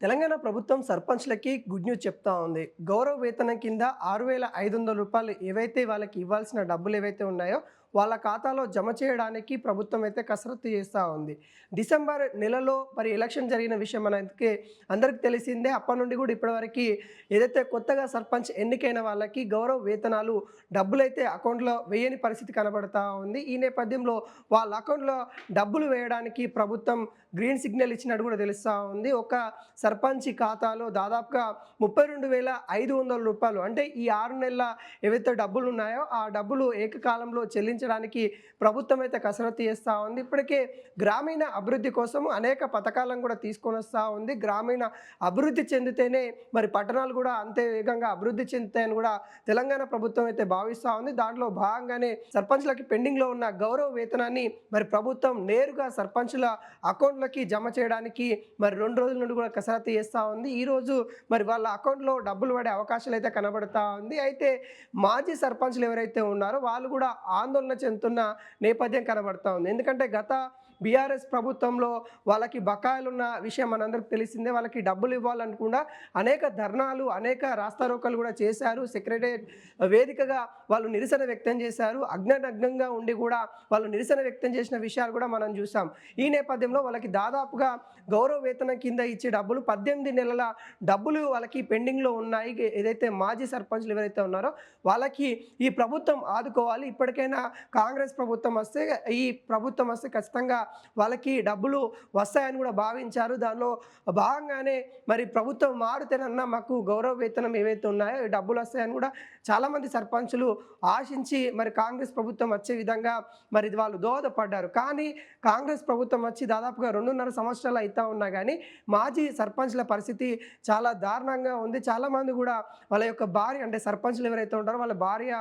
తెలంగాణ ప్రభుత్వం సర్పంచ్‌లకి good news చెప్తా ఉంది. గౌరవ వేతనం కింద రూ. 6,500 ఏవైతే వాళ్ళకి ఇవ్వాల్సిన డబ్బులేవైతే ఉన్నాయో, వాళ్ళ ఖాతాలో జమ చేయడానికి ప్రభుత్వం అయితే కసరత్తు చేస్తా ఉంది. డిసెంబర్ నెలలో మరి ఎలక్షన్ జరిగిన విషయం అందరికి తెలిసిందే. అప్పటి నుండి కూడా ఇప్పటివరకి ఏదైతే కొత్తగా సర్పంచ్ ఎన్నికైన వాళ్ళకి గౌరవ వేతనాలు డబ్బులైతే అకౌంట్‌లో వేయని పరిస్థితి కనబడతా ఉంది. ఈ నేపథ్యంలో వాళ్ళ అకౌంట్‌లో డబ్బులు వేయడానికి ప్రభుత్వం గ్రీన్ సిగ్నల్ ఇచ్చినట్టు కూడా తెలుస్తా ఉంది. ఒక సర్పంచ్ ఖాతాలో దాదాపుగా రూ. 32,500 అంటే ఈ 6 నెలల ఏవైతే డబ్బులు ఉన్నాయో ఆ డబ్బులు ఏకకాలంలో చెల్లించడానికి ప్రభుత్వం అయితే కసరత్తు చేస్తూ ఉంది. ఇప్పటికే గ్రామీణ అభివృద్ధి కోసం అనేక పథకాలను కూడా తీసుకొని వస్తూ ఉంది. గ్రామీణ అభివృద్ధి చెందితేనే మరి పట్టణాలు కూడా అంతే వేగంగా అభివృద్ధి చెందుతాయని కూడా తెలంగాణ ప్రభుత్వం అయితే భావిస్తూ ఉంది. దాంట్లో భాగంగానే సర్పంచ్లకి పెండింగ్లో ఉన్న గౌరవ వేతనాన్ని మరి ప్రభుత్వం నేరుగా సర్పంచ్ల అకౌంట్లకి జమ చేయడానికి మరి 2 రోజుల నుండి కూడా కసరత్తు చేస్తూ ఉంది. ఈరోజు మరి వాళ్ళ అకౌంట్లో డబ్బులు పడే అవకాశాలు అయితే కనబడతా ఉంది. అయితే మాజీ సర్పంచ్లు ఎవరైతే ఉన్నారో వాళ్ళు కూడా ఆందోళన చెందుతున్న నేపథ్యం కనబడతా ఉంది. ఎందుకంటే గత బీఆర్ఎస్ ప్రభుత్వంలో వాళ్ళకి బకాయిలున్న విషయం మనందరికి తెలిసిందే. వాళ్ళకి డబ్బులు ఇవ్వాలనుకుండా అనేక ధర్నాలు, అనేక రాస్తారోకలు కూడా చేశారు. సెక్రటేరియట్ వేదికగా వాళ్ళు నిరసన వ్యక్తం చేశారు. అజ్ఞానగ్నంగా ఉండి కూడా వాళ్ళు నిరసన వ్యక్తం చేసిన విషయాలు కూడా మనం చూసాం. ఈ నేపథ్యంలో వాళ్ళకి దాదాపుగా గౌరవ వేతనం కింద ఇచ్చే డబ్బులు 18 నెలల డబ్బులు వాళ్ళకి పెండింగ్లో ఉన్నాయి. ఏదైతే మాజీ సర్పంచ్లు ఎవరైతే ఉన్నారో వాళ్ళకి ఈ ప్రభుత్వం ఆదుకోవాలి. ఇప్పటికైనా కాంగ్రెస్ ప్రభుత్వం వస్తే ఖచ్చితంగా వాళ్ళకి డబ్బులు వస్తాయని కూడా భావించారు. దానిలో భాగంగానే మరి ప్రభుత్వం మారుతేనన్నా మాకు గౌరవ వేతనం ఏవైతే ఉన్నాయో డబ్బులు వస్తాయని కూడా చాలామంది సర్పంచులు ఆశించి మరి కాంగ్రెస్ ప్రభుత్వం వచ్చే విధంగా మరి వాళ్ళు దోహదపడ్డారు. కానీ కాంగ్రెస్ ప్రభుత్వం వచ్చి దాదాపుగా 2.5 సంవత్సరాలు అవుతా ఉన్నా కానీ మాజీ సర్పంచ్ల పరిస్థితి చాలా దారుణంగా ఉంది. చాలామంది కూడా వాళ్ళ యొక్క భార్య అంటే సర్పంచ్లు ఎవరైతే ఉంటారో వాళ్ళ భార్య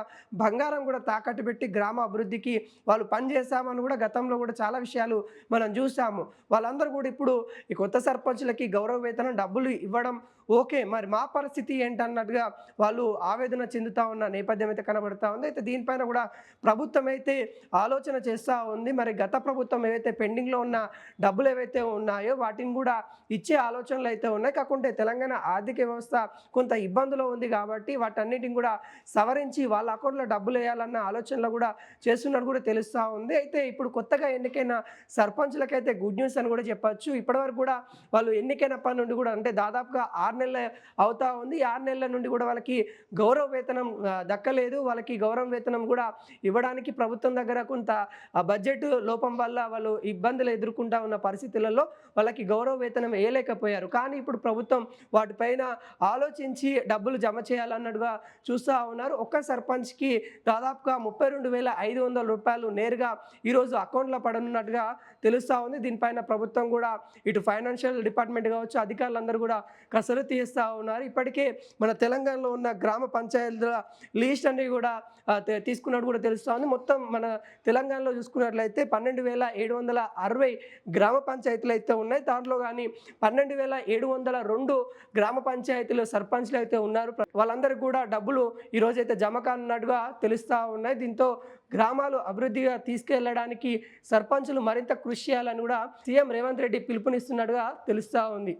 బంగారం కూడా తాకట్టు పెట్టి గ్రామ అభివృద్ధికి వాళ్ళు పనిచేస్తామని కూడా గతంలో కూడా చాలా విషయాలు మనం చూసాము. వాళ్ళందరూ కూడా ఇప్పుడు ఈ కొత్త సర్పంచ్లకి గౌరవ వేతనం డబ్బులు ఇవ్వడం ఓకే, మరి మా పరిస్థితి ఏంటన్నట్టుగా వాళ్ళు ఆవేదన చెందుతూ ఉన్న నేపథ్యం అయితే కనబడతా ఉంది. అయితే దీనిపైన కూడా ప్రభుత్వం అయితే ఆలోచన చేస్తూ ఉంది. మరి గత ప్రభుత్వం ఏవైతే పెండింగ్లో ఉన్న డబ్బులు ఏవైతే ఉన్నాయో వాటిని కూడా ఇచ్చే ఆలోచనలు అయితే ఉన్నాయి. కాకుంటే తెలంగాణ ఆర్థిక వ్యవస్థ కొంత ఇబ్బందులో ఉంది కాబట్టి వాటన్నిటిని కూడా సవరించి వాళ్ళ అకౌంట్లో డబ్బులు వేయాలన్న ఆలోచనలు కూడా చేస్తున్నట్టు కూడా తెలుస్తూ ఉంది. అయితే ఇప్పుడు కొత్తగా ఎన్నికైన సర్పంచ్లకైతే గుడ్ న్యూస్ అని కూడా చెప్పచ్చు. ఇప్పటివరకు కూడా వాళ్ళు ఎన్నికైనప్పటి నుండి కూడా అంటే దాదాపుగా 6 నెలలు అవుతా ఉంది. 6 నెలల నుండి కూడా వాళ్ళకి గౌరవ వేతనం దక్కలేదు. వాళ్ళకి గౌరవ వేతనం కూడా ఇవ్వడానికి ప్రభుత్వం దగ్గర కొంత బడ్జెట్ లోపం వల్ల వాళ్ళు ఇబ్బందులు ఎదుర్కొంటా ఉన్న పరిస్థితులలో వాళ్ళకి గౌరవ వేతనం వేయలేకపోయారు. కానీ ఇప్పుడు ప్రభుత్వం వాటిపైన ఆలోచించి డబ్బులు జమ చేయాలన్నట్టుగా చూస్తూ ఉన్నారు. ఒక్క సర్పంచ్కి దాదాపుగా రూ. 32,500 నేరుగా ఈరోజు అకౌంట్లో పడనున్నట్టుగా తెలుస్తూ ఉంది. దీనిపైన ప్రభుత్వం కూడా ఇటు ఫైనాన్షియల్ డిపార్ట్మెంట్ కావచ్చు అధికారులందరూ కూడా కసరత్తు చేస్తూ ఉన్నారు. ఇప్పటికే మన తెలంగాణలో ఉన్న గ్రామ పంచాయతీల లిస్ట్ అన్ని కూడా తీసుకున్నట్టు కూడా తెలుస్తూ ఉంది. మొత్తం మన తెలంగాణలో చూసుకున్నట్లయితే 12,760 గ్రామ పంచాయతీలు అయితే ఉన్నాయి. దాంట్లో కానీ 12,702 గ్రామ పంచాయతీలు సర్పంచ్లు అయితే ఉన్నారు. వాళ్ళందరికీ కూడా డబ్బులు ఈరోజైతే జమ కానున్నట్టుగా తెలుస్తూ ఉన్నాయి. దీంతో గ్రామాలు అభివృద్ధిగా తీసుకెళ్లడానికి సర్పంచులు మరింత కృషి చేయాలని కూడా సీఎం రేవంత్ రెడ్డి పిలుపునిస్తున్నట్టుగా తెలుస్తూ ఉంది.